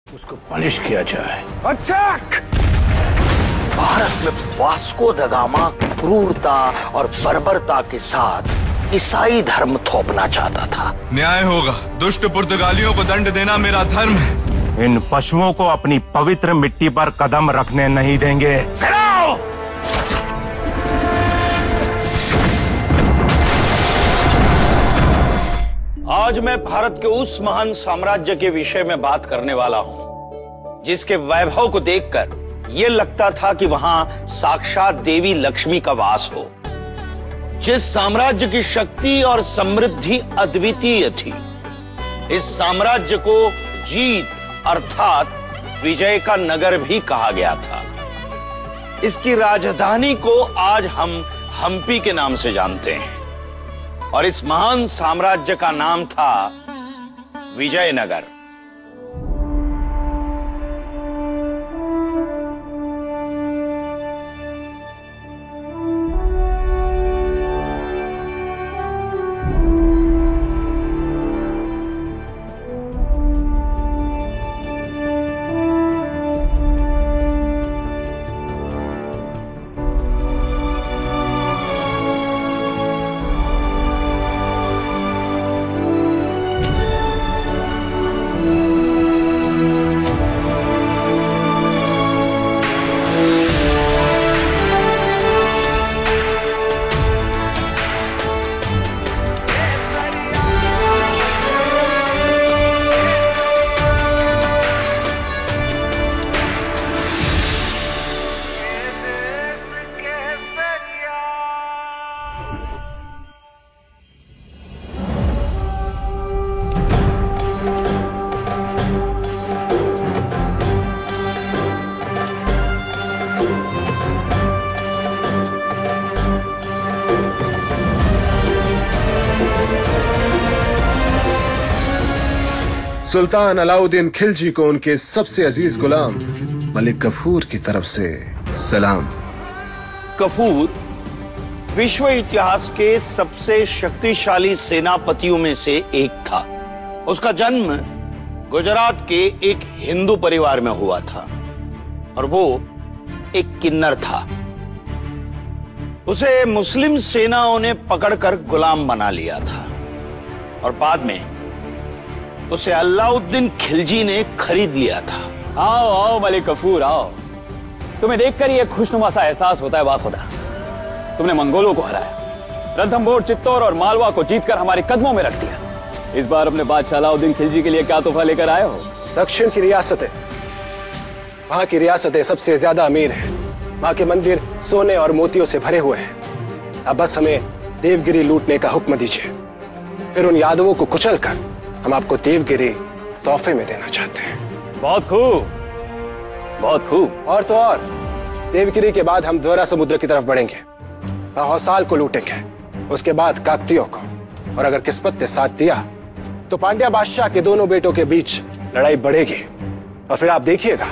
उसको पनिश किया जाए। अटैक! भारत में वास्को द गामा क्रूरता और बर्बरता के साथ ईसाई धर्म थोपना चाहता था। न्याय होगा। दुष्ट पुर्तगालियों को दंड देना मेरा धर्म है। इन पशुओं को अपनी पवित्र मिट्टी पर कदम रखने नहीं देंगे। चलाओ! आज मैं भारत के उस महान साम्राज्य के विषय में बात करने वाला हूं जिसके वैभव को देखकर यह लगता था कि वहां साक्षात देवी लक्ष्मी का वास हो। जिस साम्राज्य की शक्ति और समृद्धि अद्वितीय थी। इस साम्राज्य को जीत अर्थात विजय का नगर भी कहा गया था। इसकी राजधानी को आज हम हम्पी के नाम से जानते हैं और इस महान साम्राज्य का नाम था विजयनगर। सुल्तान अलाउद्दीन खिलजी को उनके सबसे अजीज गुलाम मलिक कफूर की तरफ से सलाम। कफूर विश्व इतिहास के सबसे शक्तिशाली सेनापतियों में से एक था। उसका जन्म गुजरात के एक हिंदू परिवार में हुआ था और वो एक किन्नर था। उसे मुस्लिम सेनाओं ने पकड़कर गुलाम बना लिया था और बाद में उसे अलाउद्दीन खिलजी ने खरीद लिया था। आओ आओ मलिक कफूर आओ। तुम्हें देखकर ये खुशनुमा सा एहसास होता है बाखुदा। तुमने मंगोलों को हराया, रणथंभौर, चित्तौड़ और मालवा को जीतकर हमारे कदमों में रख दिया। इस बार अपने बादशाह अलाउद्दीन खिलजी के लिए क्या तोहफा लेकर आए हो? दक्षिण की रियासतें, वहां की रियासतें सबसे ज्यादा अमीर हैं। वहां के मंदिर सोने और मोतियों से भरे हुए हैं। अब बस हमें देवगिरी लूटने का हुक्म दीजिए, फिर उन यादवों को कुचलकर हम आपको देवगिरी तोहफे में देना चाहते हैं। बहुत खूब, बहुत खूब। और तो और, देवगिरी के बाद हम द्वारा समुद्र की तरफ बढ़ेंगे, हौसाल को लूटेंगे, उसके बाद काकतियों को, और अगर किस्मत ने साथ दिया तो पांड्या बादशाह के दोनों बेटों के बीच लड़ाई बढ़ेगी और फिर आप देखिएगा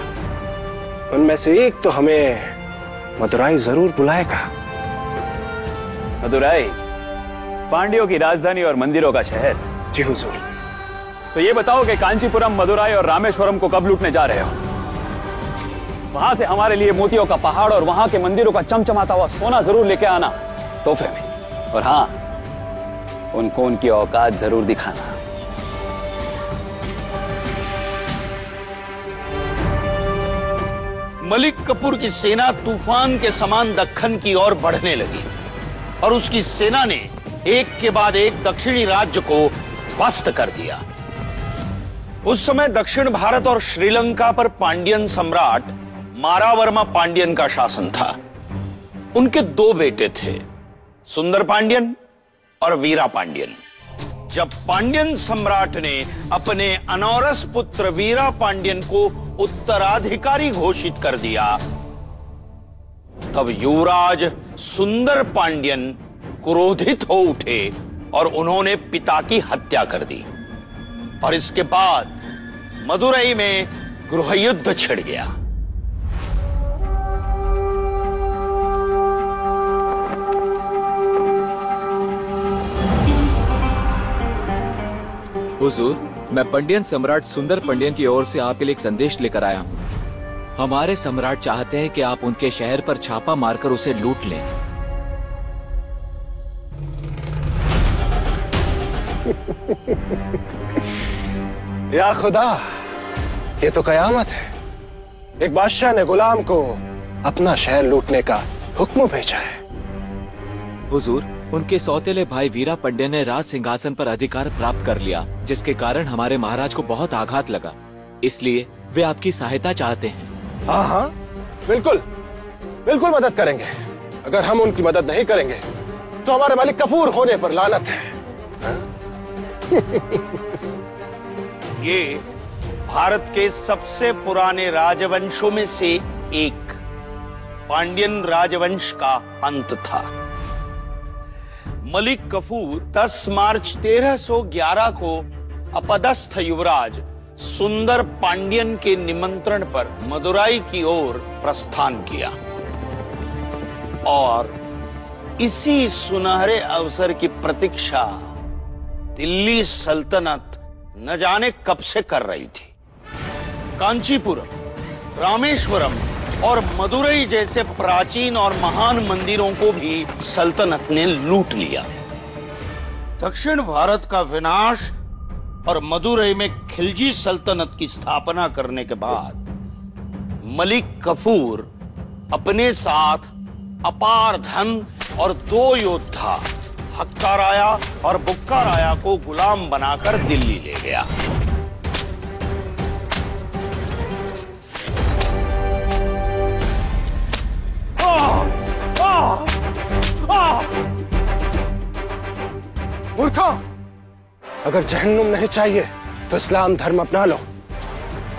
उनमें से एक तो हमें मदुराई जरूर बुलाएगा। मदुराई पांड्यों की राजधानी और मंदिरों का शहर? जी हुजूर। तो ये बताओ कि कांचीपुरम, मदुराई और रामेश्वरम को कब लूटने जा रहे हो? वहां से हमारे लिए मोतियों का पहाड़ और वहां के मंदिरों का चमचमाता हुआ सोना जरूर लेके आना तोहफे में। और हाँ, उनको उनकी औकात जरूर दिखाना। मलिक कफूर की सेना तूफान के समान दक्खन की ओर बढ़ने लगी और उसकी सेना ने एक के बाद एक दक्षिणी राज्य को ध्वस्त कर दिया। उस समय दक्षिण भारत और श्रीलंका पर पांड्यन सम्राट मारावर्मा पांड्यन का शासन था। उनके दो बेटे थे, सुंदर पांड्यन और वीरा पांड्यन। जब पांड्यन सम्राट ने अपने अनौरस पुत्र वीरा पांड्यन को उत्तराधिकारी घोषित कर दिया, तब युवराज सुंदर पांड्यन क्रोधित हो उठे और उन्होंने पिता की हत्या कर दी और इसके बाद मदुरई में गृहयुद्ध छिड़ गया। हुजूर, मैं पंड्यन सम्राट सुंदर पंड्यन की ओर से आपके लिए एक संदेश लेकर आया हूँ। हमारे सम्राट चाहते हैं कि आप उनके शहर पर छापा मारकर उसे लूट लें। या खुदा, ये तो कयामत है। एक बादशाह ने गुलाम को अपना शहर लूटने का हुक्म भेजा है। हुजूर, उनके सौतेले भाई वीरा पंड्या ने राज सिंहासन पर अधिकार प्राप्त कर लिया, जिसके कारण हमारे महाराज को बहुत आघात लगा। इसलिए वे आपकी सहायता चाहते हैं। हाँ हाँ, बिल्कुल बिल्कुल मदद करेंगे। अगर हम उनकी मदद नहीं करेंगे तो हमारे मालिक कफूर होने पर लानत है। ये भारत के सबसे पुराने राजवंशों में से एक पांड्यन राजवंश का अंत था। मलिक कफूर 10 मार्च 1311 को अपदस्थ युवराज सुंदर पांड्यन के निमंत्रण पर मदुराई की ओर प्रस्थान किया और इसी सुनहरे अवसर की प्रतीक्षा दिल्ली सल्तनत न जाने कब से कर रही थी। कांचीपुरम, रामेश्वरम और मदुरई जैसे प्राचीन और महान मंदिरों को भी सल्तनत ने लूट लिया। दक्षिण भारत का विनाश और मदुरई में खिलजी सल्तनत की स्थापना करने के बाद मलिक कफूर अपने साथ अपार धन और 2 योद्धा हक्का राया और बुक्का राया को गुलाम बनाकर दिल्ली ले गया। मूर्खों, अगर जहन्नुम नहीं चाहिए तो इस्लाम धर्म अपना लो।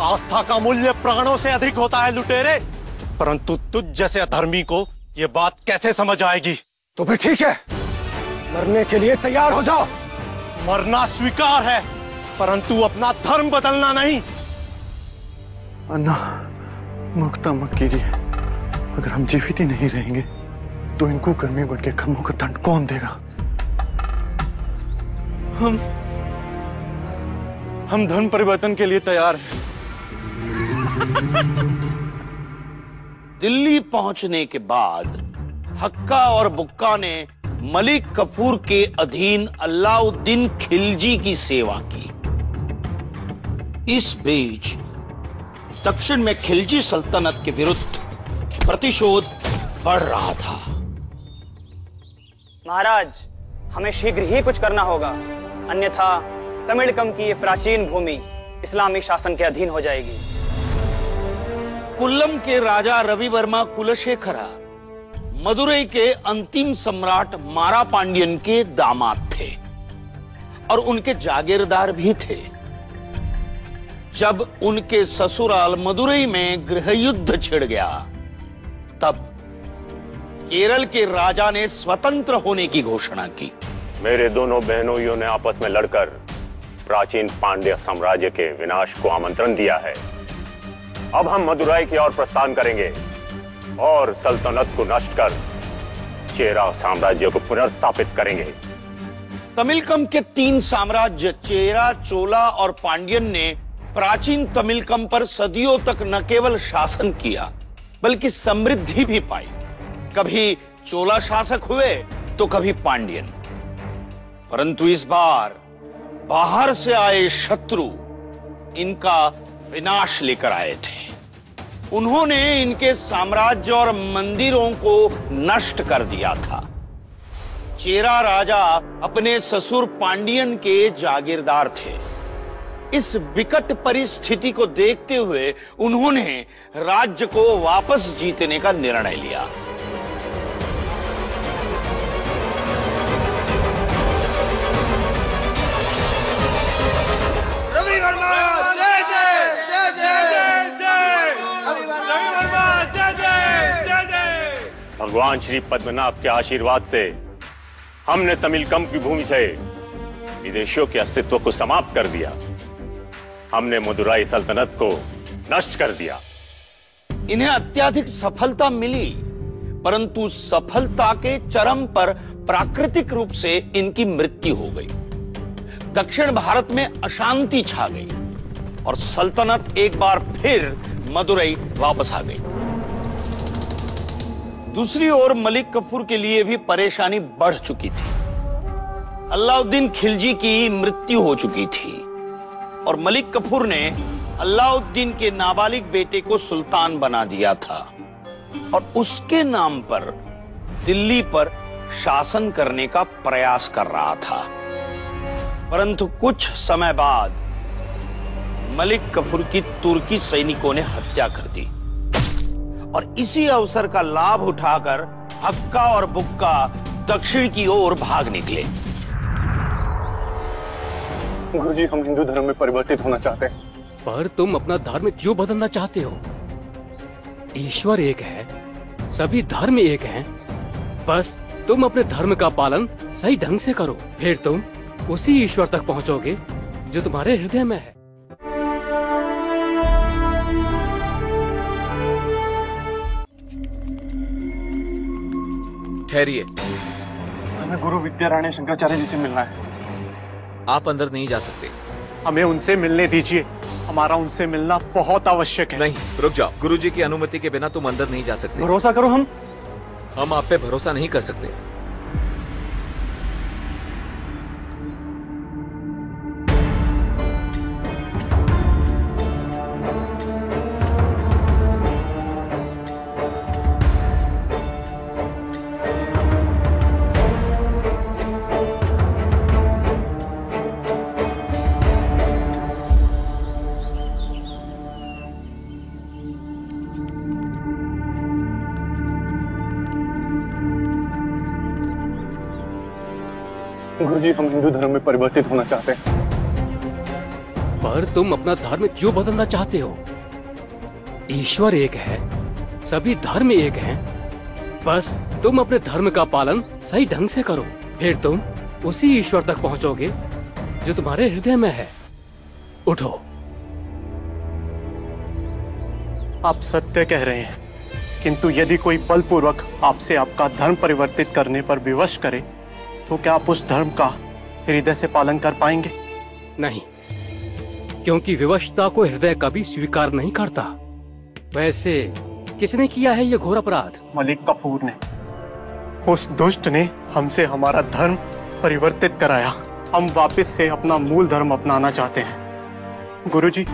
आस्था का मूल्य प्राणों से अधिक होता है लुटेरे, परंतु तुझ जैसे अधर्मी को ये बात कैसे समझ आएगी? तो फिर ठीक है, मरने के लिए तैयार हो जाओ। मरना स्वीकार है, परंतु अपना धर्म बदलना नहीं। अन्ना, मुक्ता मत कीजिए। अगर हम जीवित ही नहीं रहेंगे तो इनको कर्मी बन के कर्मों का दंड कौन देगा? हम धर्म परिवर्तन के लिए तैयार हैं। दिल्ली पहुंचने के बाद हक्का और बुक्का ने मलिक कफूर के अधीन अलाउद्दीन खिलजी की सेवा की। इस बीच दक्षिण में खिलजी सल्तनत के विरुद्ध प्रतिशोध बढ़ रहा था। महाराज, हमें शीघ्र ही कुछ करना होगा, अन्यथा तमिलकम की ये प्राचीन भूमि इस्लामी शासन के अधीन हो जाएगी। कुल्लम के राजा रवि वर्मा कुलशेखरा मदुरई के अंतिम सम्राट मारा पांड्यन के दामाद थे और उनके जागीरदार भी थे। जब उनके ससुराल मदुरई में गृह युद्ध छिड़ गया, तब केरल के राजा ने स्वतंत्र होने की घोषणा की। मेरे दोनों बहनोइयों ने आपस में लड़कर प्राचीन पांड्य साम्राज्य के विनाश को आमंत्रण दिया है। अब हम मदुराई की ओर प्रस्थान करेंगे और सल्तनत को नष्ट कर चेरा साम्राज्य को पुनर्स्थापित करेंगे। तमिलकम के 3 साम्राज्य चेरा, चोला और पांड्यन ने प्राचीन तमिलकम पर सदियों तक न केवल शासन किया बल्कि समृद्धि भी पाई। कभी चोला शासक हुए तो कभी पांड्यन, परंतु इस बार बाहर से आए शत्रु इनका विनाश लेकर आए थे। उन्होंने इनके साम्राज्य और मंदिरों को नष्ट कर दिया था। चेरा राजा अपने ससुर पांडियन के जागीरदार थे। इस विकट परिस्थिति को देखते हुए उन्होंने राज्य को वापस जीतने का निर्णय लिया। भगवान श्री पद्मनाभ के आशीर्वाद से हमने तमिलकम की भूमि से विदेशियों के अस्तित्व को समाप्त कर दिया। हमने मदुराई सल्तनत को नष्ट कर दिया। इन्हें अत्यधिक सफलता मिली, परंतु सफलता के चरम पर प्राकृतिक रूप से इनकी मृत्यु हो गई। दक्षिण भारत में अशांति छा गई और सल्तनत एक बार फिर मदुरई वापस आ गई। दूसरी ओर मलिक कफूर के लिए भी परेशानी बढ़ चुकी थी। अलाउद्दीन खिलजी की मृत्यु हो चुकी थी और मलिक कफूर ने अलाउद्दीन के नाबालिग बेटे को सुल्तान बना दिया था और उसके नाम पर दिल्ली पर शासन करने का प्रयास कर रहा था। परंतु कुछ समय बाद मलिक कफूर की तुर्की सैनिकों ने हत्या कर दी और इसी अवसर का लाभ उठाकर हक्का और बुक्का दक्षिण की ओर भाग निकले। गुरुजी, हम हिंदू धर्म में परिवर्तित होना चाहते हैं। पर तुम अपना धर्म क्यों बदलना चाहते हो? ईश्वर एक है, सभी धर्म एक हैं। बस तुम अपने धर्म का पालन सही ढंग से करो, फिर तुम उसी ईश्वर तक पहुंचोगे जो तुम्हारे हृदय में है। ठहरिए, हमें गुरु विद्यारायण शंकराचार्य जी से मिलना है। आप अंदर नहीं जा सकते। हमें उनसे मिलने दीजिए, हमारा उनसे मिलना बहुत आवश्यक है। नहीं, रुक जाओ। गुरुजी की अनुमति के बिना तुम अंदर नहीं जा सकते। भरोसा करो, हम आप पे भरोसा नहीं कर सकते। गुरुजी, हम हिंदू धर्म में परिवर्तित होना चाहते हैं। पर तुम अपना धर्म क्यों बदलना चाहते हो? ईश्वर एक है, सभी धर्म एक हैं। बस तुम अपने धर्म का पालन सही ढंग से करो, फिर तुम उसी ईश्वर तक पहुंचोगे जो तुम्हारे हृदय में है। उठो। आप सत्य कह रहे हैं, किंतु यदि कोई बलपूर्वक आपसे आपका धर्म परिवर्तित करने पर विवश करे तो क्या आप उस धर्म का हृदय से पालन कर पाएंगे? नहीं, क्योंकि विवशता को हृदय कभी स्वीकार नहीं करता। वैसे किसने किया है ये घोर अपराध? मलिक कफूर ने। उस दुष्ट ने हमसे हमारा धर्म परिवर्तित कराया। हम वापस से अपना मूल धर्म अपनाना चाहते हैं। गुरुजी,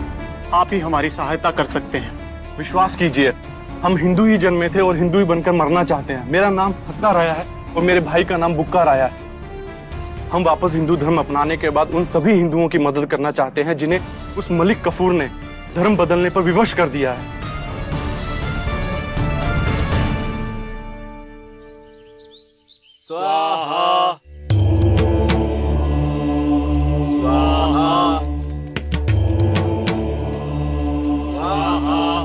आप ही हमारी सहायता कर सकते हैं। विश्वास कीजिए, हम हिंदू ही जन्मे थे और हिंदू ही बनकर मरना चाहते हैं। मेरा नाम हक्का राया है और मेरे भाई का नाम बुक्का राया है। हम वापस हिंदू धर्म अपनाने के बाद उन सभी हिंदुओं की मदद करना चाहते हैं जिन्हें उस मलिक कफूर ने धर्म बदलने पर विवश कर दिया है। स्वाहा स्वाहा स्वाहा।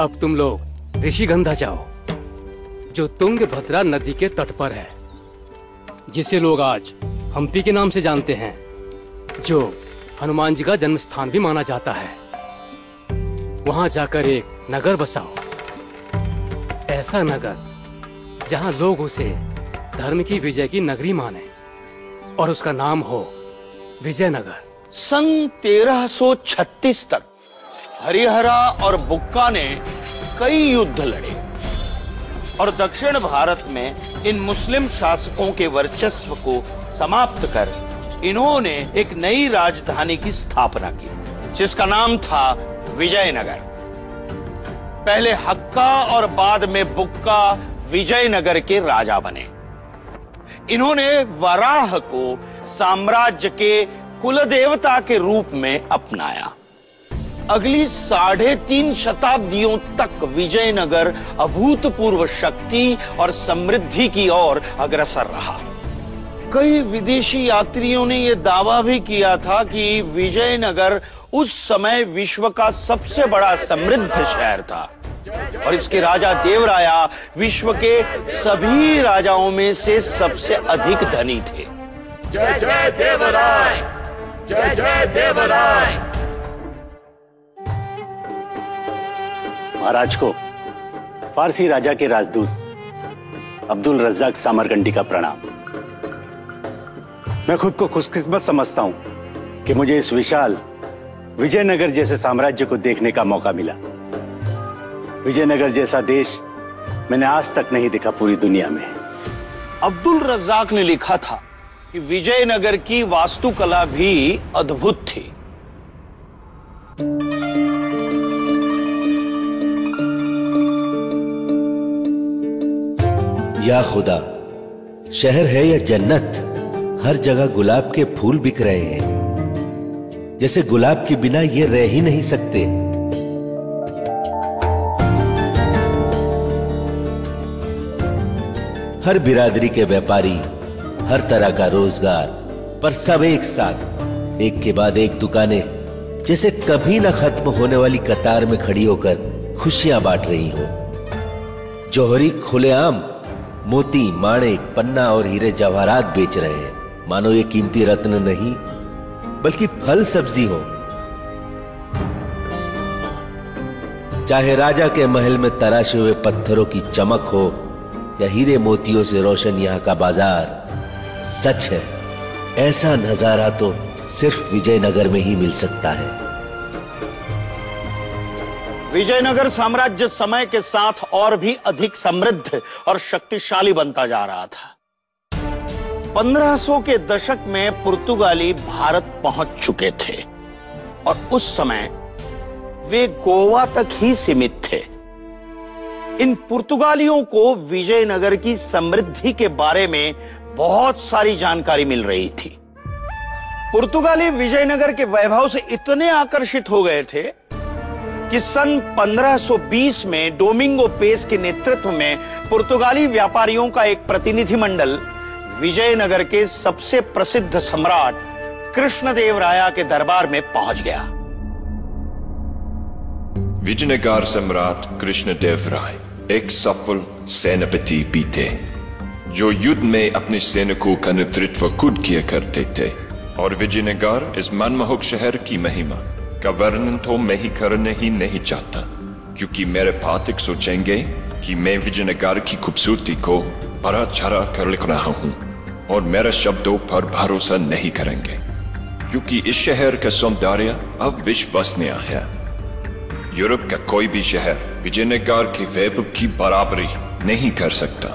अब तुम लोग ऋषिगंधा जाओ, जो तुंगभद्रा नदी के तट पर है, जिसे लोग आज हम्पी के नाम से जानते हैं, जो हनुमान जी का जन्म स्थान भी माना जाता है। वहां जाकर एक नगर बसाओ, ऐसा नगर जहां लोग उसे धर्म की विजय की नगरी माने, और उसका नाम हो विजयनगर। सन 1336 तक हरिहरा और बुक्का ने कई युद्ध लड़े और दक्षिण भारत में इन मुस्लिम शासकों के वर्चस्व को समाप्त कर इन्होंने एक नई राजधानी की स्थापना की, जिसका नाम था विजयनगर। पहले हक्का और बाद में बुक्का विजयनगर के राजा बने। इन्होंने वराह को साम्राज्य के कुलदेवता के रूप में अपनाया। अगली 3.5 शताब्दियों तक विजयनगर अभूतपूर्व शक्ति और समृद्धि की ओर अग्रसर रहा। कई विदेशी यात्रियों ने यह दावा भी किया था कि विजयनगर उस समय विश्व का सबसे बड़ा समृद्ध शहर था और इसके राजा देवराया विश्व के सभी राजाओं में से सबसे अधिक धनी थे। जय जय देवराय, जय जय देवराय। महाराज को फारसी राजा के राजदूत अब्दुल रज्जाक सामरकंडी का प्रणाम। मैं खुद को खुशकिस्मत समझता हूं कि मुझे इस विशाल विजयनगर जैसे साम्राज्य को देखने का मौका मिला। विजयनगर जैसा देश मैंने आज तक नहीं देखा पूरी दुनिया में। अब्दुल रज्जाक ने लिखा था कि विजयनगर की वास्तुकला भी अद्भुत थी। या खुदा, शहर है या जन्नत, हर जगह गुलाब के फूल बिक रहे हैं, जैसे गुलाब के बिना ये रह ही नहीं सकते। हर बिरादरी के व्यापारी, हर तरह का रोजगार, पर सब एक साथ, एक के बाद एक दुकानें जैसे कभी ना खत्म होने वाली कतार में खड़ी होकर खुशियां बांट रही हो। जौहरी खुलेआम मोती, माणिक, पन्ना और हीरे जवाहरात बेच रहे हैं, मानो ये कीमती रत्न नहीं बल्कि फल सब्जी हो। चाहे राजा के महल में तराशे हुए पत्थरों की चमक हो या हीरे मोतियों से रोशन यहां का बाजार, सच है ऐसा नजारा तो सिर्फ विजयनगर में ही मिल सकता है। विजयनगर साम्राज्य समय के साथ और भी अधिक समृद्ध और शक्तिशाली बनता जा रहा था। 1500 के दशक में पुर्तगाली भारत पहुंच चुके थे और उस समय वे गोवा तक ही सीमित थे। इन पुर्तगालियों को विजयनगर की समृद्धि के बारे में बहुत सारी जानकारी मिल रही थी। पुर्तगाली विजयनगर के वैभव से इतने आकर्षित हो गए थे कि सन 1520 में डोमिंगो पेस के नेतृत्व में पुर्तगाली व्यापारियों का एक प्रतिनिधिमंडल विजयनगर के सबसे प्रसिद्ध सम्राट कृष्णदेवराया के दरबार में पहुंच गया। विजयनगर सम्राट कृष्णदेवराय एक सफल सेनापति भी थे, जो युद्ध में अपने सैनिकों का नेतृत्व खुद किया करते थे। और विजयनगर इस मनमोहक शहर की महिमा का वर्णन तो मैं ही करने ही नहीं चाहता, क्योंकि मेरे पाठक सोचेंगे कि मैं विजयनगर की खूबसूरती को बड़ा चढ़ा कर लिख रहा हूँ और मेरे शब्दों पर भरोसा नहीं करेंगे, क्योंकि इस शहर का सौंदर्य अविश्वसनीय है। यूरोप का कोई भी शहर विजयनगर के वैभव की बराबरी नहीं कर सकता,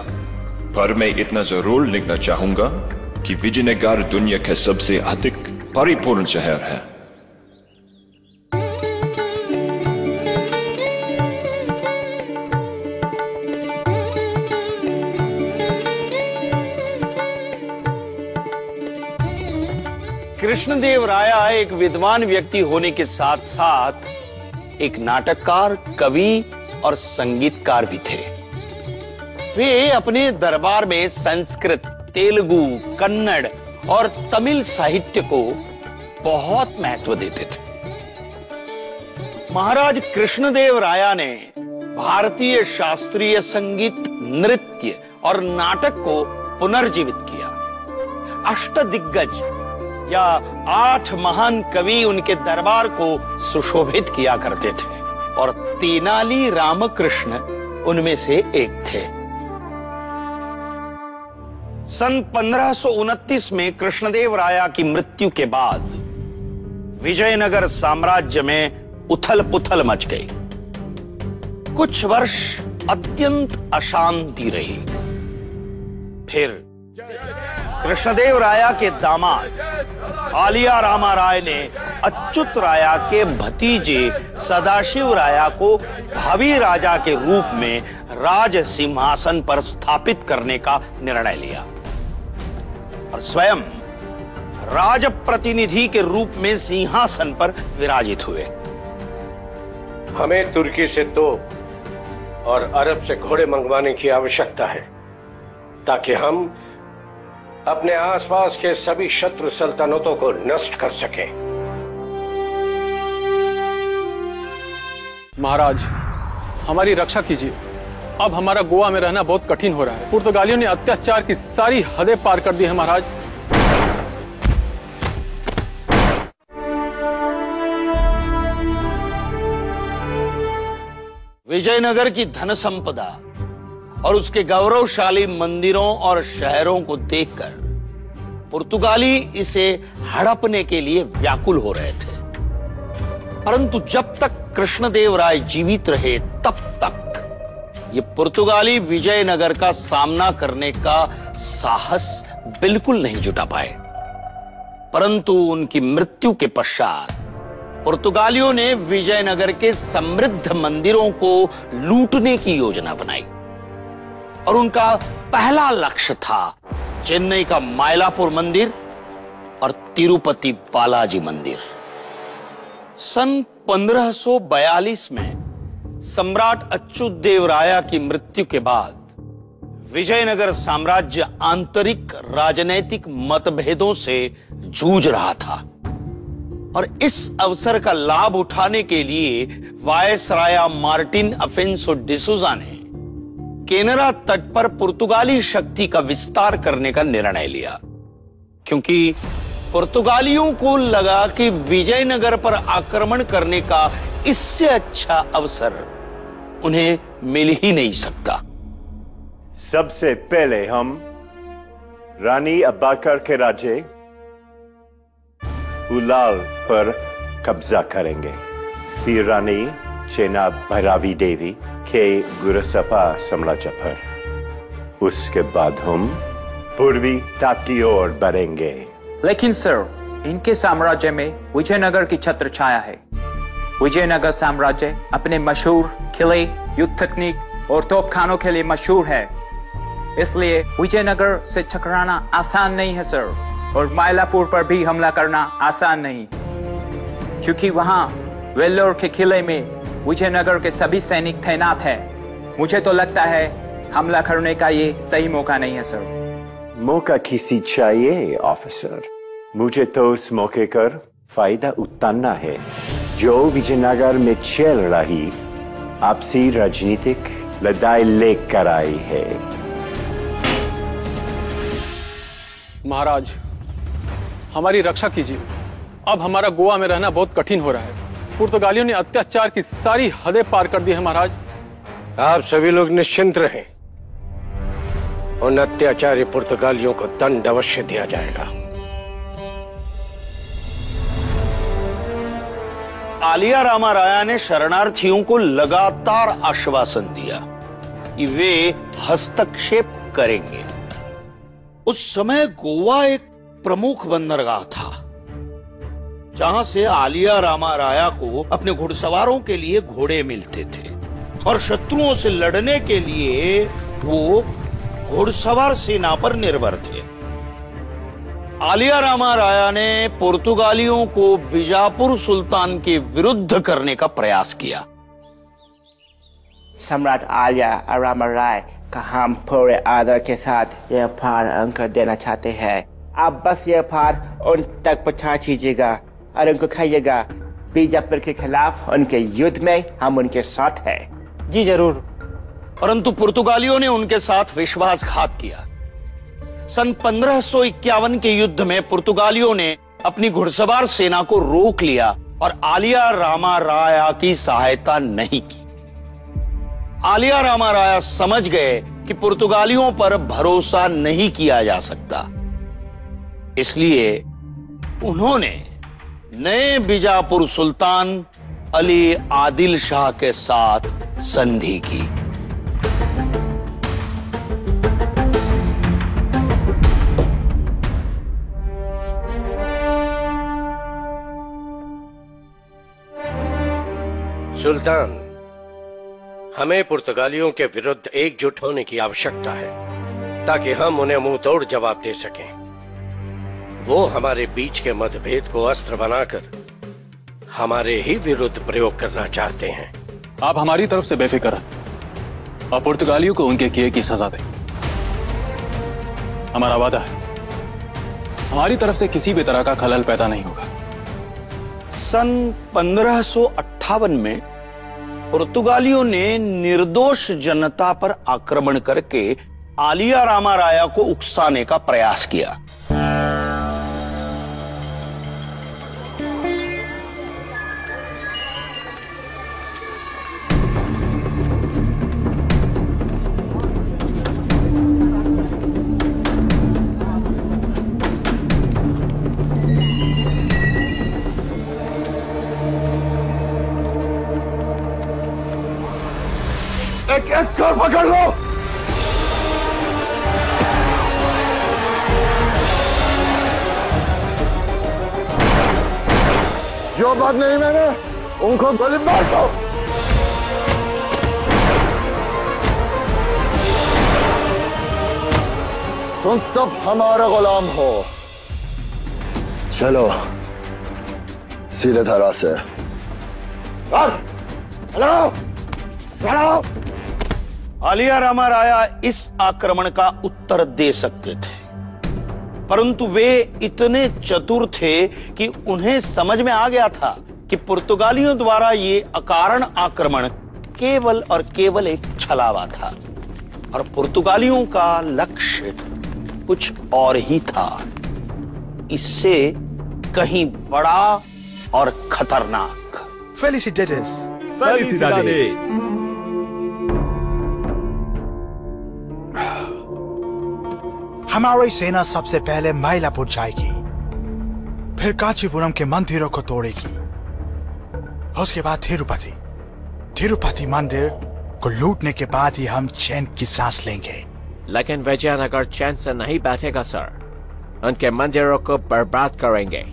पर मैं इतना जरूर लिखना चाहूंगा कि विजयनगर दुनिया का सबसे अधिक परिपूर्ण शहर है। कृष्णदेवराया एक विद्वान व्यक्ति होने के साथ साथ एक नाटककार, कवि और संगीतकार भी थे। वे अपने दरबार में संस्कृत, तेलुगु, कन्नड़ और तमिल साहित्य को बहुत महत्व देते थे। महाराज कृष्णदेवराया ने भारतीय शास्त्रीय संगीत, नृत्य और नाटक को पुनर्जीवित किया। अष्टदिग्गज या 8 महान कवि उनके दरबार को सुशोभित किया करते थे और तेनाली रामकृष्ण उनमें से एक थे। सन 1529 में कृष्णदेवराया की मृत्यु के बाद विजयनगर साम्राज्य में उथल पुथल मच गई। कुछ वर्ष अत्यंत अशांति रही। फिर कृष्णदेवराया के दामाद आलिया रामा राय ने अच्युत राया के भतीजे सदाशिव राया को भावी राजा के रूप में राज सिंहासन पर स्थापित करने का निर्णय लिया और स्वयं राज प्रतिनिधि के रूप में सिंहासन पर विराजित हुए। हमें तुर्की से तोप और अरब से घोड़े मंगवाने की आवश्यकता है, ताकि हम अपने आसपास के सभी शत्रु सल्तनतों को नष्ट कर सकें। महाराज, हमारी रक्षा कीजिए। अब हमारा गोवा में रहना बहुत कठिन हो रहा है। पुर्तगालियों ने अत्याचार की सारी हदें पार कर दी है महाराज। विजयनगर की धन संपदा और उसके गौरवशाली मंदिरों और शहरों को देखकर पुर्तगाली इसे हड़पने के लिए व्याकुल हो रहे थे। परंतु जब तक कृष्णदेवराय जीवित रहे तब तक ये पुर्तगाली विजयनगर का सामना करने का साहस बिल्कुल नहीं जुटा पाए। परंतु उनकी मृत्यु के पश्चात पुर्तगालियों ने विजयनगर के समृद्ध मंदिरों को लूटने की योजना बनाई और उनका पहला लक्ष्य था चेन्नई का मायलापुर मंदिर और तिरुपति बालाजी मंदिर। सन 1542 में सम्राट अच्युतदेव राया की मृत्यु के बाद विजयनगर साम्राज्य आंतरिक राजनैतिक मतभेदों से जूझ रहा था और इस अवसर का लाभ उठाने के लिए वायसराय मार्टिन अफेंसो डिसूजा ने केनरा तट पर पुर्तगाली शक्ति का विस्तार करने का निर्णय लिया, क्योंकि पुर्तगालियों को लगा कि विजयनगर पर आक्रमण करने का इससे अच्छा अवसर उन्हें मिल ही नहीं सकता। सबसे पहले हम रानी अब्बाकर के राज्य उलाल पर कब्जा करेंगे, फिर रानी चेना भैरवी देवी के गुरसपा साम्राज्य पर। उसके बाद हम पूर्वी तट की ओर बढ़ेंगे। लेकिन सर, इनके साम्राज्य में विजयनगर की छत्र छाया है। विजयनगर साम्राज्य अपने मशहूर किले, युद्ध तकनीक और तोपखानों के लिए मशहूर है। इसलिए विजयनगर से टकराना आसान नहीं है सर, और मायलापुर पर भी हमला करना आसान नहीं, क्योंकि वहां वेल्लोर के किले में विजयनगर के सभी सैनिक तैनात हैं। मुझे तो लगता है हमला करने का ये सही मौका नहीं है सर। मौका किसी चाहिए ऑफिसर। मुझे तो उस मौके पर फायदा उठाना है जो विजयनगर में चल रही आपसी राजनीतिक लड़ाई लेकर आई है। महाराज, हमारी रक्षा कीजिए। अब हमारा गोवा में रहना बहुत कठिन हो रहा है। पुर्तगालियों ने अत्याचार की सारी हदें पार कर दी है महाराज। आप सभी लोग निश्चिंत रहें, उन अत्याचारी पुर्तगालियों को दंड अवश्य दिया जाएगा। आलिया रामा राया ने शरणार्थियों को लगातार आश्वासन दिया कि वे हस्तक्षेप करेंगे। उस समय गोवा एक प्रमुख बंदरगाह था, जहां से आलिया रामा राया को अपने घुड़सवारों के लिए घोड़े मिलते थे और शत्रुओं से लड़ने के लिए वो घुड़सवार सेना पर निर्भर थे। आलिया रामा राया ने पुर्तगालियों को बीजापुर सुल्तान के विरुद्ध करने का प्रयास किया। सम्राट आलिया रामा राय का हम पूरे आदर के साथ यह भार अंक देना चाहते हैं। आप बस यह भार उन तक पहुंचा दीजिएगा और उनको कहिएगा बीजापुर के खिलाफ उनके युद्ध में हम उनके साथ हैं। जी जरूर। परंतु पुर्तगालियों ने उनके साथ विश्वासघात किया। सन 1551 के युद्ध में पुर्तगालियों ने अपनी घुड़सवार सेना को रोक लिया और आलिया रामा राया की सहायता नहीं की। आलिया रामा राया समझ गए कि पुर्तगालियों पर भरोसा नहीं किया जा सकता, इसलिए उन्होंने नए बीजापुर सुल्तान अली आदिल शाह के साथ संधि की। सुल्तान, हमें पुर्तगालियों के विरुद्ध एकजुट होने की आवश्यकता है ताकि हम उन्हें मुंह तोड़ जवाब दे सकें। वो हमारे बीच के मतभेद को अस्त्र बनाकर हमारे ही विरुद्ध प्रयोग करना चाहते हैं। आप हमारी तरफ से बेफिक्र और पुर्तगालियों को उनके किए की सजा दें। हमारा वादा है, हमारी तरफ से किसी भी तरह का खलल पैदा नहीं होगा। सन 1558 में पुर्तगालियों ने निर्दोष जनता पर आक्रमण करके आलिया रामा राया को उकसाने का प्रयास किया। एक एक कर पकड़ लो। जो बात नहीं मैंने उनको गोली मार दो। तुम सब हमारा गुलाम हो। चलो सीधे धारा से। हेलो चलो। आलिया रामा राया इस आक्रमण का उत्तर दे सकते थे, परंतु वे इतने चतुर थे कि उन्हें समझ में आ गया था कि पुर्तगालियों द्वारा ये अकारण आक्रमण केवल और केवल एक छलावा था और पुर्तगालियों का लक्ष्य कुछ और ही था, इससे कहीं बड़ा और खतरनाक। Felicidades! Felicidades! हमारी सेना सबसे पहले माइलापुर जाएगी, फिर कांचीपुरम के मंदिरों को तोड़ेगी, उसके बाद तिरुपति मंदिर को लूटने के बाद ही हम चैन की सांस लेंगे। लेकिन विजयनगर चैन से नहीं बैठेगा सर। उनके मंदिरों को बर्बाद करेंगे।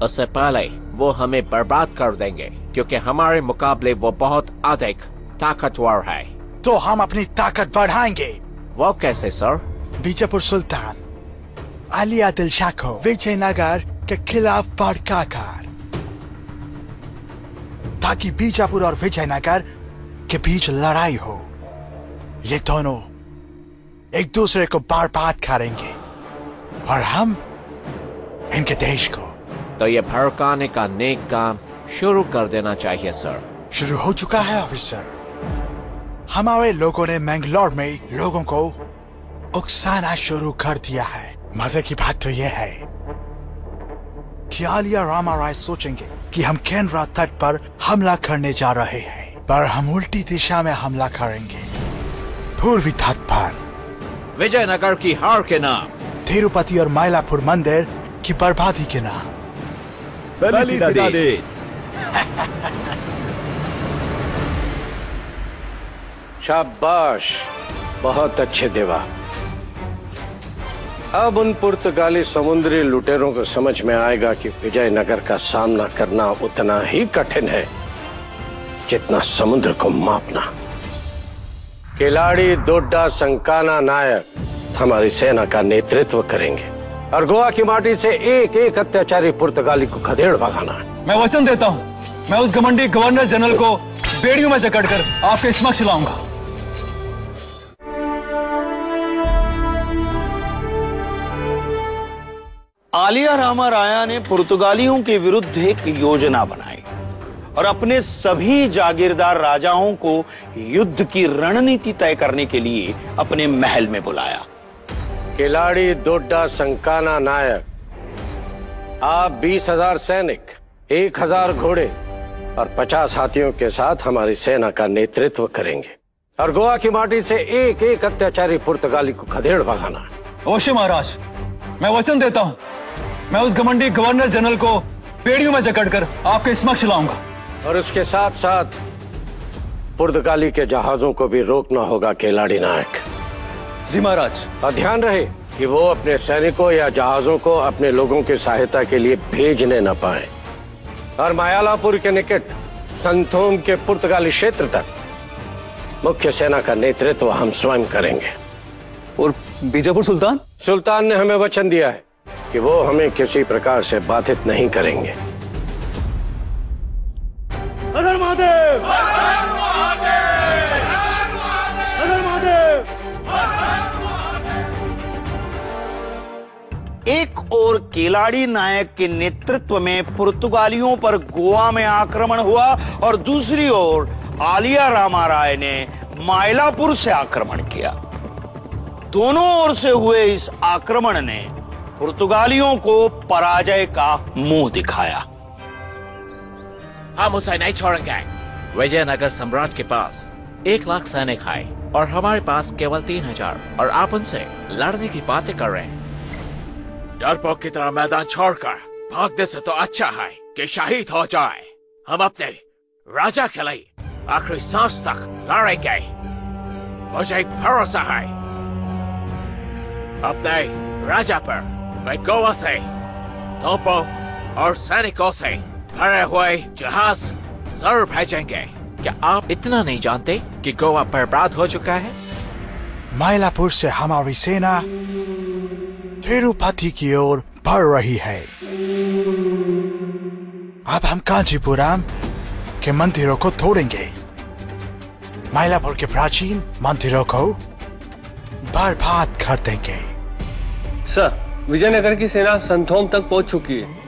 उससे पहले वो हमें बर्बाद कर देंगे, क्योंकि हमारे मुकाबले वो बहुत अधिक ताकतवर है। तो हम अपनी ताकत बढ़ाएंगे। वो कैसे सर? बीजापुर सुल्तान अली आदिल शाह को विजयनगर के खिलाफ भड़काकर, ताकि बीजापुर और विजयनगर के बीच लड़ाई हो। ये दोनों एक दूसरे को बर्बाद करेंगे और हम इनके देश को। तो ये भड़काने का नेक काम शुरू कर देना चाहिए सर। शुरू हो चुका है ऑफिसर। हमारे लोगों ने मैंगलोर में लोगों को उकसाना शुरू कर दिया है। मजे की बात तो यह है कि आलिया रामा राय सोचेंगे कि हम केनरा तट पर हमला करने जा रहे हैं, पर हम उल्टी दिशा में हमला करेंगे, पूर्वी तट पर। विजयनगर की हार के नाम, तिरुपति और माइलापुर मंदिर की बर्बादी के नाम। Felicidades! शाबाश, बहुत अच्छे देवा। अब उन पुर्तगाली समुद्री लुटेरों को समझ में आएगा कि विजयनगर का सामना करना उतना ही कठिन है जितना समुद्र को मापना। खिलाड़ी डोडा संकाना नायक हमारी सेना का नेतृत्व करेंगे और गोवा की माटी से एक एक अत्याचारी पुर्तगाली को खदेड़ भगाना है। मैं वचन देता हूँ, मैं उस घमंडी गवर्नर जनरल को बेड़ियों में जकड़कर आपके समक्ष लाऊंगा। आलिया रामा राया ने पुर्तगालियों के विरुद्ध एक योजना बनाई और अपने सभी जागीरदार राजाओं को युद्ध की रणनीति तय करने के लिए अपने महल में बुलाया। खिलाड़ी डोडा संकाना नायक, आप 20,000 सैनिक, 1,000 घोड़े और 50 हाथियों के साथ हमारी सेना का नेतृत्व करेंगे और गोवा की माटी से एक एक अत्याचारी पुर्तगाली को खदेड़ भगाना। अवश्य महाराज, मैं वचन देता हूँ, मैं उस घमंडी गवर्नर जनरल को बेड़ियों में जकड़कर आपके समक्ष लाऊंगा। और उसके साथ साथ पुर्तगाली के जहाजों को भी रोकना होगा खिलाड़ी नायक। जी महाराज। और ध्यान रहे कि वो अपने सैनिकों या जहाजों को अपने लोगों की सहायता के लिए भेजने न पाए। और मायालापुर के निकट संथोम के पुर्तगाली क्षेत्र तक मुख्य सेना का नेतृत्व हम स्वयं करेंगे। और बीजापुर सुल्तान? सुल्तान ने हमें वचन दिया है कि वो हमें किसी प्रकार से बाधित नहीं करेंगे। हर महादेव! एक और खिलाड़ी नायक के नेतृत्व में पुर्तगालियों पर गोवा में आक्रमण हुआ और दूसरी ओर आलिया रामा राय ने माइलापुर से आक्रमण किया। दोनों ओर से हुए इस आक्रमण ने पुर्तगालियों को पराजय का मुंह दिखाया। हम उसे नहीं छोड़ेंगे। विजयनगर सम्राट के पास 1 लाख सैनिक है और हमारे पास केवल 3,000 और आप उनसे लड़ने की बातें कर रहे हैं। डरपोक की तरह मैदान छोड़कर भागने से तो अच्छा है कि शहीद हो जाए। हम अपने राजा के लिए आखिरी सांस तक लड़ेंगे। मुझे भरोसा है अपने राजा पर। वे गोवा से तोपों और सैनिकों से भरे हुए जहाज जरूर भेजेंगे। क्या आप इतना नहीं जानते कि गोवा बर्बाद हो चुका है? मायलापुर से हमारी सेना तिरुपति की ओर बढ़ रही है। अब हम कांचीपुरम के मंदिरों को तोड़ेंगे, मायलापुर के प्राचीन मंदिरों को बर्बाद कर देंगे। सर, विजयनगर की सेना संथोम तक पहुंच चुकी है।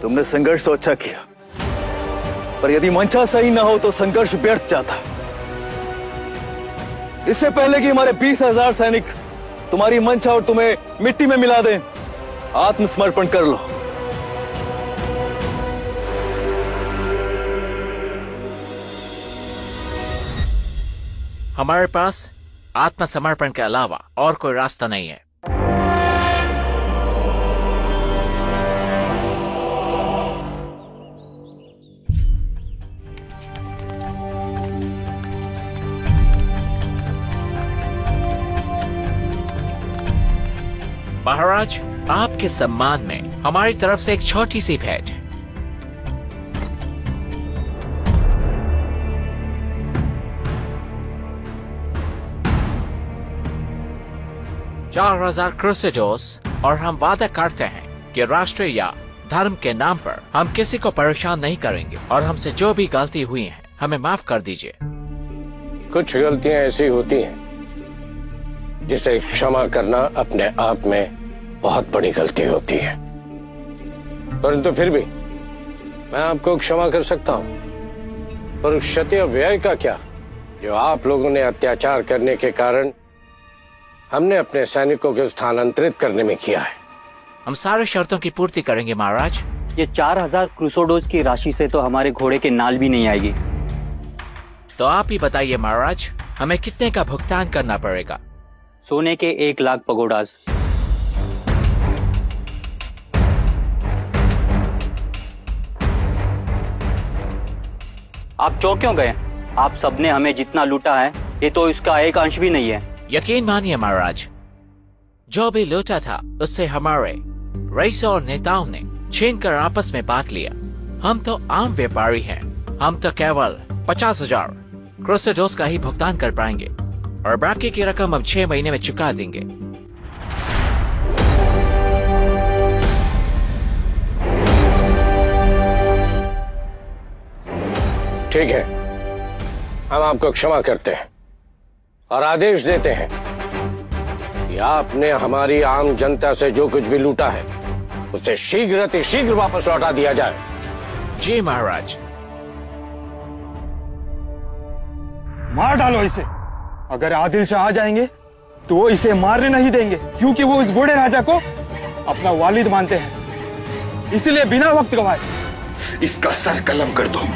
तुमने संघर्ष तो अच्छा किया, पर यदि मंचा सही ना हो तो संघर्ष व्यर्थ जाता। इससे पहले कि हमारे 20,000 सैनिक तुम्हारी मंचा और तुम्हें मिट्टी में मिला दें, आत्मसमर्पण कर लो। हमारे पास आत्मसमर्पण के अलावा और कोई रास्ता नहीं है। महाराज, आपके सम्मान में हमारी तरफ से एक छोटी सी भेंट है। चार 4,000 क्रूसेडर्स, और हम वादा करते हैं कि राष्ट्र या धर्म के नाम पर हम किसी को परेशान नहीं करेंगे, और हमसे जो भी गलती हुई है हमें माफ कर दीजिए। कुछ गलतियां ऐसी होती हैं जिसे क्षमा करना अपने आप में बहुत बड़ी गलती होती है, परंतु फिर भी मैं आपको क्षमा कर सकता हूं। पर क्षति और व्यय का क्या, जो आप लोगों ने अत्याचार करने के कारण हमने अपने सैनिकों को स्थानांतरित करने में किया है। हम सारे शर्तों की पूर्ति करेंगे महाराज। ये 4,000 क्रूसेडर्स की राशि से तो हमारे घोड़े के नाल भी नहीं आएगी। तो आप ही बताइए महाराज, हमें कितने का भुगतान करना पड़ेगा? सोने के 1 लाख पगोडास। आप चौंक क्यों गए? आप सबने हमें जितना लूटा है, ये तो इसका एक अंश भी नहीं है। यकीन मानिए महाराज, जो भी लूटा था उससे हमारे रईसों और नेताओं ने छीनकर आपस में बांट लिया। हम तो आम व्यापारी हैं, हम तो केवल 50,000 क्रूसेडर्स का ही भुगतान कर पाएंगे, और बाकी की रकम अब 6 महीने में चुका देंगे। ठीक है, हम आपको क्षमा करते हैं और आदेश देते हैं कि आपने हमारी आम जनता से जो कुछ भी लूटा है उसे शीघ्र वापस लौटा दिया जाए। जी महाराज। मार डालो इसे। अगर आदिल शाह आ जाएंगे तो वो इसे मारने नहीं देंगे, क्योंकि वो इस बूढ़े राजा को अपना वालिद मानते हैं। इसलिए बिना वक्त गवाए इसका सर कलम कर दो।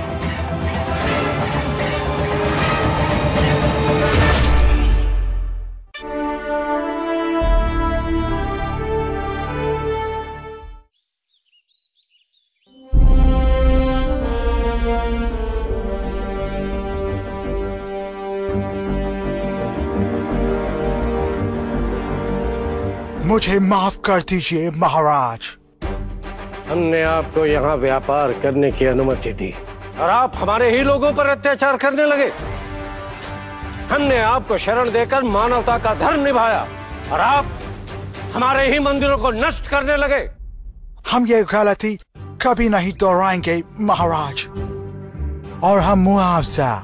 मुझे माफ कर दीजिए महाराज। हमने आपको यहाँ व्यापार करने की अनुमति दी और आप हमारे ही लोगों पर अत्याचार करने लगे। हमने आपको शरण देकर मानवता का धर्म निभाया और आप हमारे ही मंदिरों को नष्ट करने लगे। हम ये गलती कभी नहीं दोहराएंगे महाराज, और हम मुआवजा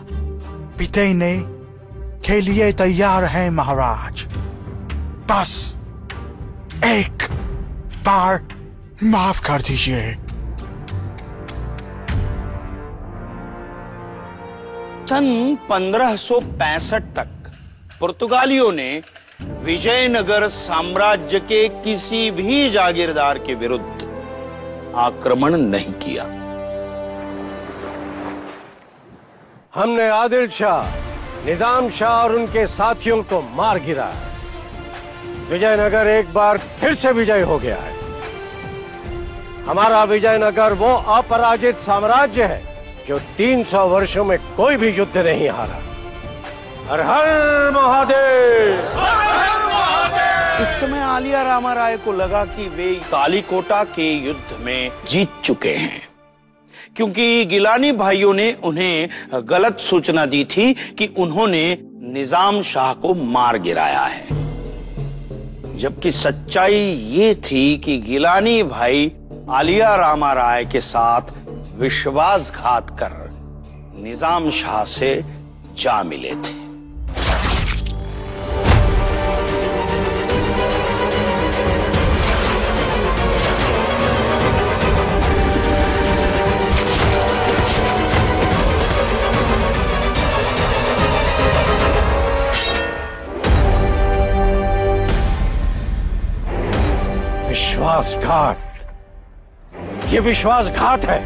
भी देने के लिए तैयार हैं महाराज। बस एक बार माफ कर दीजिए। सन 1565 तक पुर्तगालियों ने विजयनगर साम्राज्य के किसी भी जागीरदार के विरुद्ध आक्रमण नहीं किया। हमने आदिल शाह, निजाम शाह और उनके साथियों को मार गिरा। विजयनगर एक बार फिर से विजय हो गया है। हमारा विजयनगर वो अपराजित साम्राज्य है जो 300 वर्षों में कोई भी युद्ध नहीं हारा। हर हर महादेव। इस समय आलिया रामा राय को लगा कि वे तालीकोटा के युद्ध में जीत चुके हैं, क्योंकि गिलानी भाइयों ने उन्हें गलत सूचना दी थी कि उन्होंने निजाम शाह को मार गिराया है, जबकि सच्चाई ये थी कि गिलानी भाई आलिया रामा राय के साथ विश्वासघात कर निजाम शाह से जा मिले थे। विश्वासघात, ये विश्वासघात है,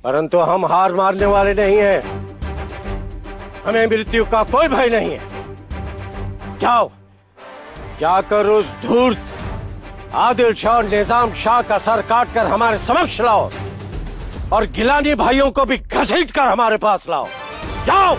परंतु हम हार मारने वाले नहीं हैं। हमें मृत्यु का कोई भय नहीं है। जाओ, जाकर उस धूर्त आदिल शाह और निजाम शाह का सर काटकर हमारे समक्ष लाओ और गिलानी भाइयों को भी घसीट कर हमारे पास लाओ। जाओ।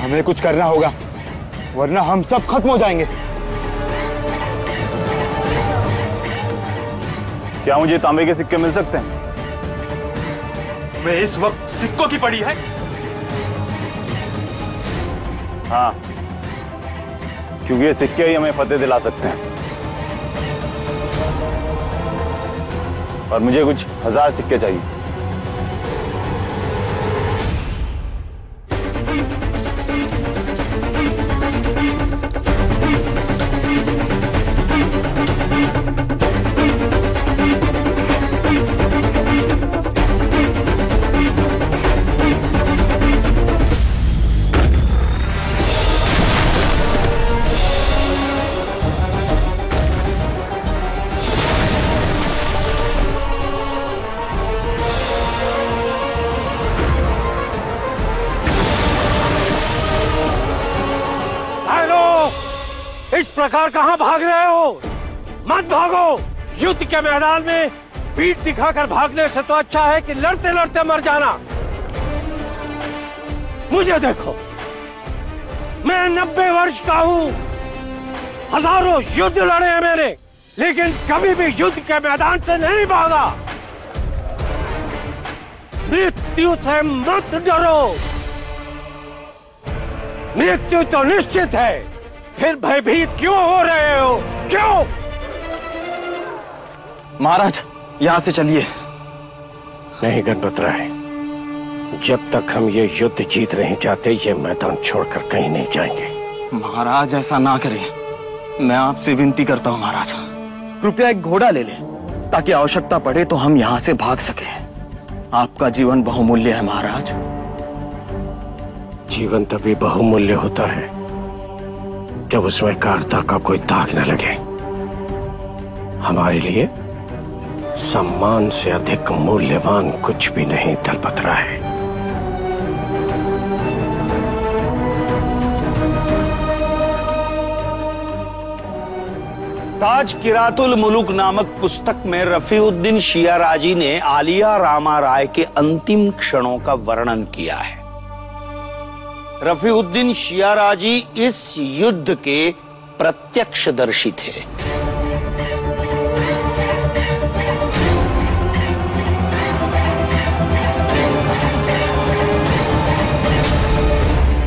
हमें कुछ करना होगा, वरना हम सब खत्म हो जाएंगे। क्या मुझे तांबे के सिक्के मिल सकते हैं? मैं इस वक्त सिक्कों की पड़ी है। हाँ, क्योंकि ये सिक्के ही हमें फतेह दिला सकते हैं। और मुझे कुछ 1000 सिक्के चाहिए। इस प्रकार कहां भाग रहे हो? मत भागो। युद्ध के मैदान में पीठ दिखाकर भागने से तो अच्छा है कि लड़ते लड़ते मर जाना। मुझे देखो, मैं 90 वर्ष का हूं, हजारों युद्ध लड़े हैं मैंने, लेकिन कभी भी युद्ध के मैदान से नहीं भागा। मृत्यु से मत डरो, मृत्यु तो निश्चित है, फिर भयभीत क्यों हो रहे हो? क्यों? महाराज, यहां से चलिए। नहीं गणपत राय, जब तक हम ये युद्ध जीत नहीं जाते, ये मैदान छोड़कर कहीं नहीं जाएंगे। महाराज, ऐसा ना करें, मैं आपसे विनती करता हूं महाराज। कृपया एक घोड़ा ले लें, ताकि आवश्यकता पड़े तो हम यहां से भाग सके। आपका जीवन बहुमूल्य है महाराज। जीवन तभी बहुमूल्य होता है जब उसमें कार्ता का कोई दाग न लगे। हमारे लिए सम्मान से अधिक मूल्यवान कुछ भी नहीं दलपत राय। ताज किरातुल मुलुक नामक पुस्तक में रफीउद्दीन शियाराजी ने आलिया रामा राय के अंतिम क्षणों का वर्णन किया है। रफीउद्दीन शियाराजी इस युद्ध के प्रत्यक्षदर्शी थे।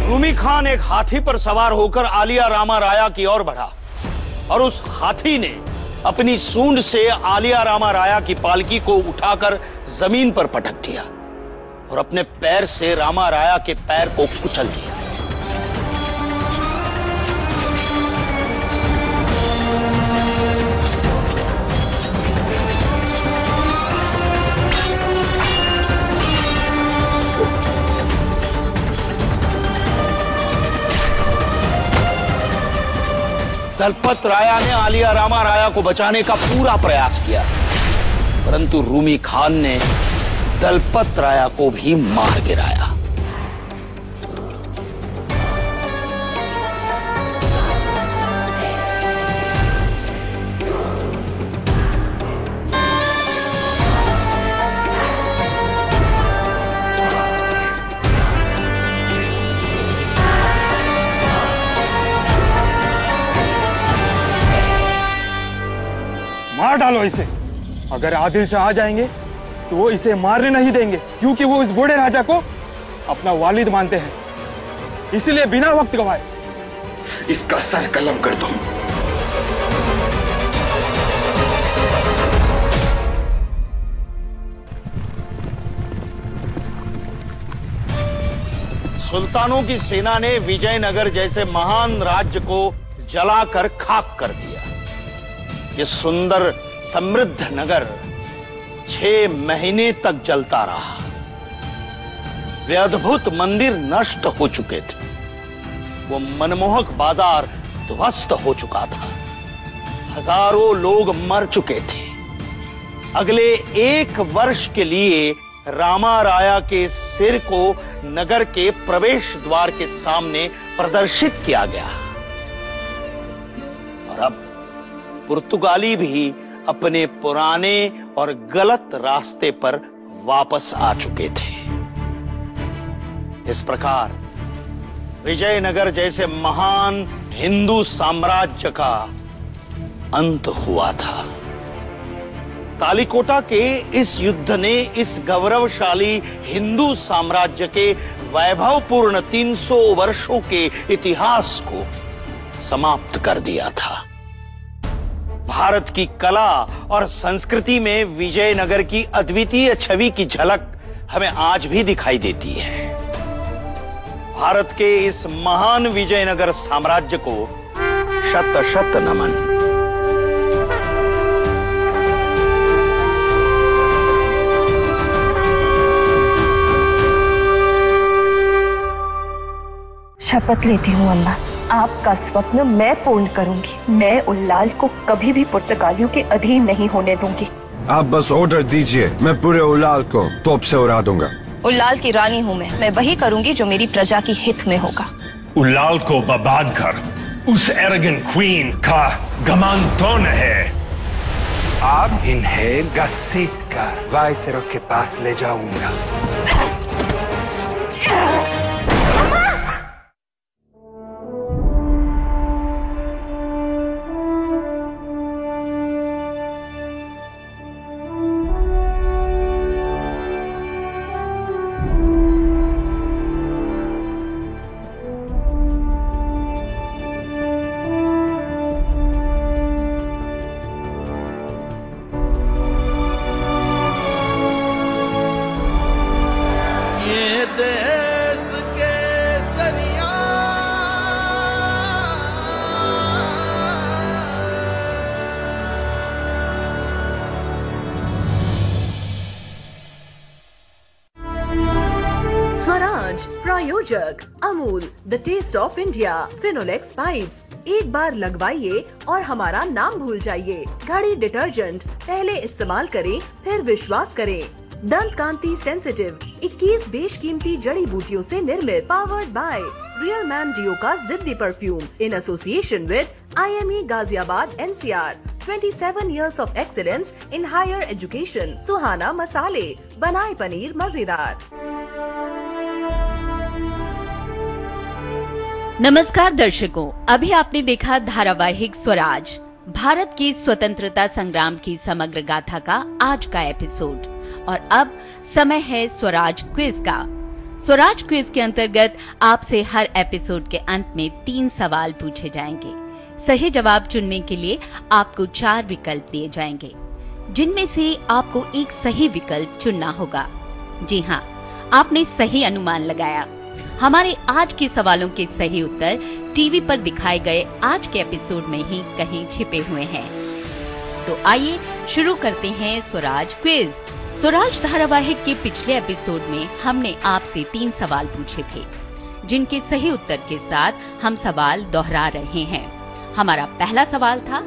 रूमी खान एक हाथी पर सवार होकर आलिया रामा राया की ओर बढ़ा और उस हाथी ने अपनी सूंड से आलिया रामा राया की पालकी को उठाकर जमीन पर पटक दिया और अपने पैर से रामा राया के पैर को कुचल दिया। दलपत राया ने आलिया रामा राया को बचाने का पूरा प्रयास किया, परंतु रूमी खान ने दलपत राया को भी मार गिराया। मार डालो इसे। अगर आदिल शाह आ जाएंगे तो वो इसे मारने नहीं देंगे, क्योंकि वो इस बूढ़े राजा को अपना वालिद मानते हैं। इसलिए बिना वक्त गवाए इसका सर कलम कर दो। सुल्तानों की सेना ने विजयनगर जैसे महान राज्य को जलाकर खाक कर दिया। ये सुंदर समृद्ध नगर 6 महीने तक जलता रहा। वे अद्भुत मंदिर नष्ट हो चुके थे। वो मनमोहक बाजार ध्वस्त हो चुका था। हजारों लोग मर चुके थे। अगले 1 वर्ष के लिए रामा राया के सिर को नगर के प्रवेश द्वार के सामने प्रदर्शित किया गया और अब पुर्तगाली भी अपने पुराने और गलत रास्ते पर वापस आ चुके थे। इस प्रकार विजयनगर जैसे महान हिंदू साम्राज्य का अंत हुआ था। तालिकोटा के इस युद्ध ने इस गौरवशाली हिंदू साम्राज्य के वैभवपूर्ण 300 वर्षों के इतिहास को समाप्त कर दिया था। भारत की कला और संस्कृति में विजयनगर की अद्वितीय छवि की झलक हमें आज भी दिखाई देती है। भारत के इस महान विजयनगर साम्राज्य को शत शत नमन। शपथ लेती हूँ अम्मा, आपका स्वप्न मैं पूर्ण करूंगी। मैं उल्लाल को कभी भी पुर्तगालियों के अधीन नहीं होने दूंगी। आप बस ऑर्डर दीजिए, मैं पूरे उल्लाल को तोप से उड़ा दूंगा। उल्लाल की रानी हूँ मैं वही करूंगी जो मेरी प्रजा की हित में होगा। उल्लाल को बर्बाद कर उस एरोगेंट क्वीन का घमंड है। अब इन्हें घसीट कर वायसरॉय के पास ले जाऊंगा। प्रायोजक Amul, the taste of India, Finolex pipes. एक बार लगवाइए और हमारा नाम भूल जाइए। घड़ी डिटर्जेंट, पहले इस्तेमाल करें फिर विश्वास करें। दंत कांति सेंसिटिव, 21 बेशकीमती जड़ी बूटियों से निर्मित, powered by real man deo का जिद्दी perfume in association with IME Ghaziabad NCR। 27 years of excellence in higher education। Suhana मसाले, बनाए पनीर मजेदार। नमस्कार दर्शकों, अभी आपने देखा धारावाहिक स्वराज, भारत की स्वतंत्रता संग्राम की समग्र गाथा का आज का एपिसोड। और अब समय है स्वराज क्विज का। स्वराज क्विज के अंतर्गत आपसे हर एपिसोड के अंत में 3 सवाल पूछे जाएंगे। सही जवाब चुनने के लिए आपको 4 विकल्प दिए जाएंगे, जिनमें से आपको एक सही विकल्प चुनना होगा। जी हाँ, आपने सही अनुमान लगाया। हमारे आज के सवालों के सही उत्तर टीवी पर दिखाए गए आज के एपिसोड में ही कहीं छिपे हुए हैं। तो आइए शुरू करते हैं स्वराज क्विज। स्वराज धारावाहिक के पिछले एपिसोड में हमने आपसे 3 सवाल पूछे थे, जिनके सही उत्तर के साथ हम सवाल दोहरा रहे हैं। हमारा पहला सवाल था,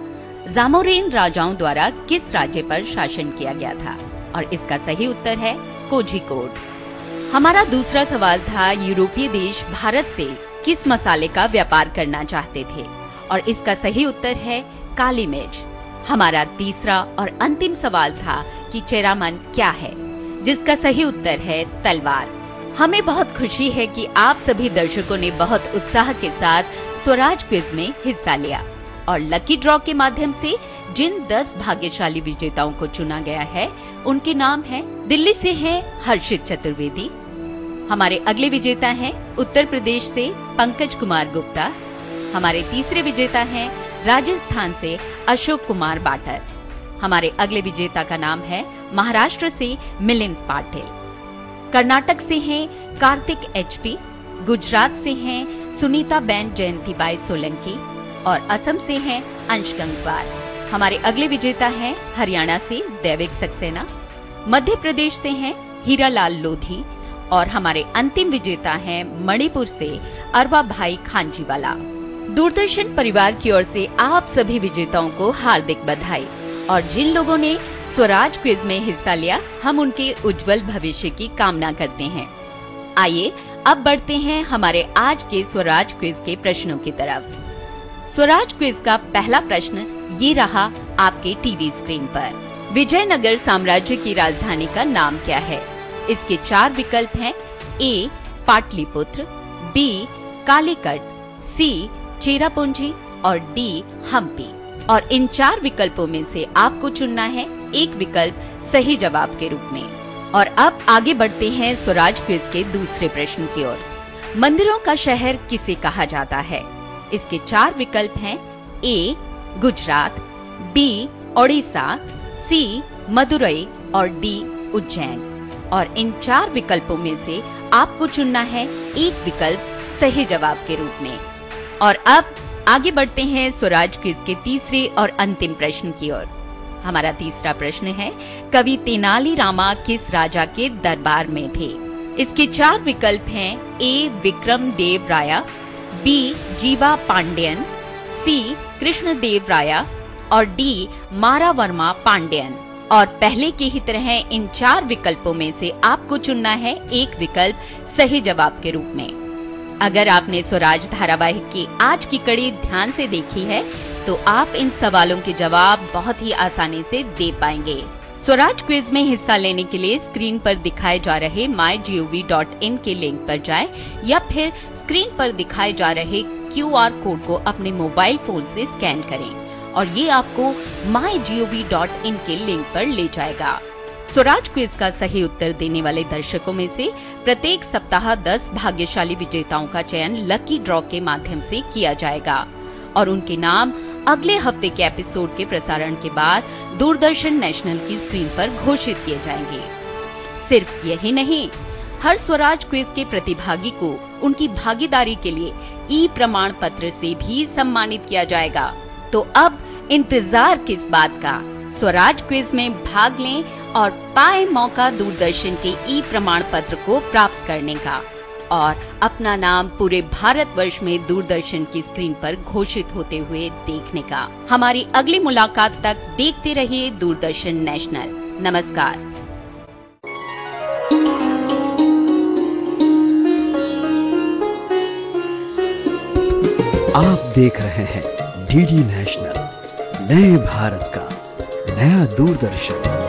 जामोरिन राजाओं द्वारा किस राज्य पर शासन किया गया था, और इसका सही उत्तर है कोझिकोड। हमारा दूसरा सवाल था, यूरोपीय देश भारत से किस मसाले का व्यापार करना चाहते थे, और इसका सही उत्तर है काली मिर्च। हमारा तीसरा और अंतिम सवाल था कि चेरामन क्या है, जिसका सही उत्तर है तलवार। हमें बहुत खुशी है कि आप सभी दर्शकों ने बहुत उत्साह के साथ स्वराज क्विज में हिस्सा लिया, और लकी ड्रॉ के माध्यम से जिन 10 भाग्यशाली विजेताओं को चुना गया है, उनके नाम हैं, दिल्ली से हैं हर्षित चतुर्वेदी। हमारे अगले विजेता हैं उत्तर प्रदेश से पंकज कुमार गुप्ता। हमारे तीसरे विजेता हैं राजस्थान से अशोक कुमार बाटर। हमारे अगले विजेता का नाम है महाराष्ट्र से मिलिंद पाटिल। कर्नाटक से हैं कार्तिक HP। गुजरात से हैं सुनीता बेन जयंतीबाई सोलंकी, और असम से हैं अंश गंगवार। हमारे अगले विजेता हैं हरियाणा से दैविक सक्सेना। मध्य प्रदेश से हैं हीरालाल लोधी, और हमारे अंतिम विजेता हैं मणिपुर से अरवा भाई खांजीवाला। दूरदर्शन परिवार की ओर से आप सभी विजेताओं को हार्दिक बधाई, और जिन लोगों ने स्वराज क्विज में हिस्सा लिया, हम उनके उज्जवल भविष्य की कामना करते हैं। आइए अब बढ़ते हैं हमारे आज के स्वराज क्विज के प्रश्नों की तरफ। स्वराज क्विज का पहला प्रश्न ये रहा आपके टीवी स्क्रीन पर। विजयनगर साम्राज्य की राजधानी का नाम क्या है? इसके 4 विकल्प हैं। A Pataliputra, B Calicut, C Cherrapunji, और D हम्पी। और इन 4 विकल्पों में से आपको चुनना है एक विकल्प सही जवाब के रूप में। और अब आगे बढ़ते हैं स्वराज क्विज के दूसरे प्रश्न की ओर। मंदिरों का शहर किसे कहा जाता है? इसके 4 विकल्प हैं। A Gujarat, B Odisha, C Madurai, और D उज्जैन। और इन 4 विकल्पों में से आपको चुनना है एक विकल्प सही जवाब के रूप में। और अब आगे बढ़ते हैं स्वराज क्विज के तीसरे और अंतिम प्रश्न की ओर। हमारा तीसरा प्रश्न है, कवि तेनाली रामा किस राजा के दरबार में थे? इसके 4 विकल्प हैं। A Vikram Dev Raya, B जीवा पांड्यन, C कृष्ण देव राया, और D मारावर्मा पांड्यन। और पहले की ही तरह इन 4 विकल्पों में से आपको चुनना है एक विकल्प सही जवाब के रूप में। अगर आपने स्वराज धारावाहिक की आज की कड़ी ध्यान से देखी है, तो आप इन सवालों के जवाब बहुत ही आसानी से दे पाएंगे। स्वराज क्विज में हिस्सा लेने के लिए स्क्रीन पर दिखाए जा रहे mygov.in के लिंक पर जाएं, या फिर स्क्रीन पर दिखाए जा रहे QR कोड को अपने मोबाइल फोन से स्कैन करें, और ये आपको mygov.in के लिंक पर ले जाएगा। स्वराज क्विज का सही उत्तर देने वाले दर्शकों में से प्रत्येक सप्ताह 10 भाग्यशाली विजेताओं का चयन लकी ड्रॉ के माध्यम से किया जाएगा, और उनके नाम अगले हफ्ते के एपिसोड के प्रसारण के बाद दूरदर्शन नेशनल की स्क्रीन पर घोषित किए जाएंगे। सिर्फ यही नहीं, हर स्वराज क्विज के प्रतिभागी को उनकी भागीदारी के लिए ई प्रमाण पत्र से भी सम्मानित किया जाएगा। तो अब इंतजार किस बात का? स्वराज क्विज में भाग लें और पाए मौका दूरदर्शन के ई प्रमाण पत्र को प्राप्त करने का। और अपना नाम पूरे भारतवर्ष में दूरदर्शन की स्क्रीन पर घोषित होते हुए देखने का। हमारी अगली मुलाकात तक देखते रहिए दूरदर्शन नेशनल। नमस्कार। आप देख रहे हैं डीडी नेशनल, नए भारत का नया दूरदर्शन।